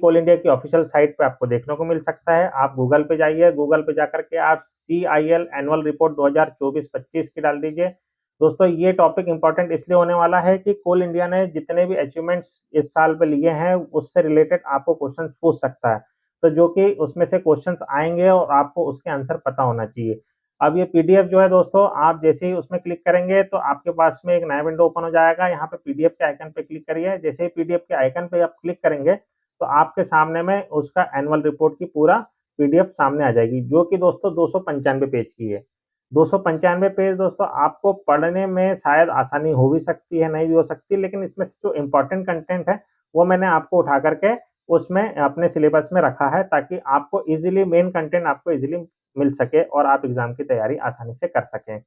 कोल India की official site पे आपको देखने को मिल सकता है। आप गूगल पे जाइए, गूगल पे जाकर के आप CIL एनुअल रिपोर्ट 2024-25 की डाल दीजिए। दोस्तों ये टॉपिक इम्पोर्टेंट इसलिए होने वाला है कि कोल इंडिया ने जितने भी अचीवमेंट्स इस साल पे लिए हैं, उससे रिलेटेड आपको क्वेश्चन पूछ सकता है। तो जो कि उसमें से क्वेश्चंस आएँगे और आपको उसके आंसर पता होना चाहिए। अब ये पीडीएफ जो है दोस्तों, आप जैसे ही उसमें क्लिक करेंगे तो आपके पास में एक नया विंडो ओपन हो जाएगा। यहाँ पे पीडीएफ के आइकन पे क्लिक करिए। जैसे ही पीडीएफ के आइकन पे आप क्लिक करेंगे, तो आपके सामने में उसका एनुअल रिपोर्ट की पूरा पीडीएफ सामने आ जाएगी, जो कि दोस्तों 295 पेज की है। 295 पेज दोस्तों आपको पढ़ने में शायद आसानी हो भी सकती है, नहीं भी हो सकती, लेकिन इसमें से जो इम्पोर्टेंट कंटेंट है, वो मैंने आपको उठा करके उसमें अपने सिलेबस में रखा है, ताकि आपको ईज़िली मेन कंटेंट आपको ईज़िली मिल सके और आप एग्ज़ाम की तैयारी आसानी से कर सकें।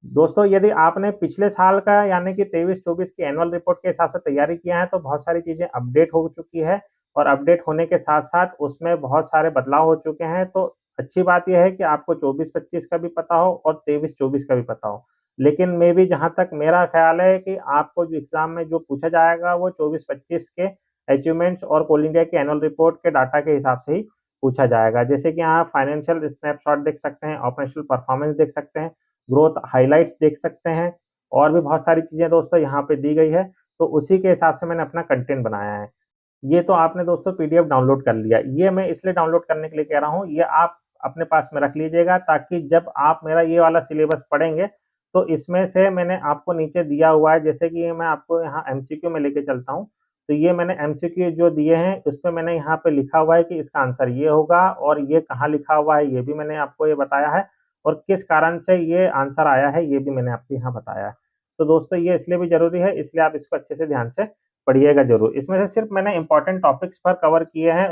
दोस्तों यदि आपने पिछले साल का यानी कि 23-24 की एनुअल रिपोर्ट के हिसाब से तैयारी किया है, तो बहुत सारी चीज़ें अपडेट हो चुकी है और अपडेट होने के साथ-साथ उसमें बहुत सारे बदलाव हो चुके हैं। तो अच्छी बात ये है कि आपको 24-25 का भी पता हो और 23-24 का भी पता हो। लेकिन मेबी जहाँ तक मेरा ख़्याल है कि आपको जो एग्ज़ाम में जो पूछा जाएगा, वो 24-25 के अचीवमेंट्स और कोल इंडिया की एनुअल रिपोर्ट के डाटा के हिसाब से ही पूछा जाएगा। जैसे कि यहाँ फाइनेंशियल स्नैपशॉट देख सकते हैं, ऑपरेशनल परफॉर्मेंस देख सकते हैं, ग्रोथ हाइलाइट्स देख सकते हैं और भी बहुत सारी चीज़ें दोस्तों यहाँ पे दी गई है, तो उसी के हिसाब से मैंने अपना कंटेंट बनाया है। ये तो आपने दोस्तों पीडीएफ डाउनलोड कर लिया। ये मैं इसलिए डाउनलोड करने के लिए कह रहा हूँ, ये आप अपने पास में रख लीजिएगा, ताकि जब आप मेरा ये वाला सिलेबस पढ़ेंगे, तो इसमें से मैंने आपको नीचे दिया हुआ है, जैसे कि मैं आपको यहाँ एमसीक्यू में लेके चलता हूँ। तो ये मैंने एमसीक्यू जो दिए हैं, उसमें मैंने यहाँ पे लिखा हुआ है कि इसका आंसर ये होगा और ये कहाँ लिखा हुआ है, ये भी मैंने आपको ये बताया है और किस कारण से ये आंसर आया है, ये भी मैंने आपको यहाँ बताया है। तो दोस्तों ये इसलिए भी ज़रूरी है, इसलिए आप इसको अच्छे से ध्यान से पढ़िएगा ज़रूर। इसमें से सिर्फ़ मैंने इम्पोर्टेंट टॉपिक्स पर कवर किए हैं।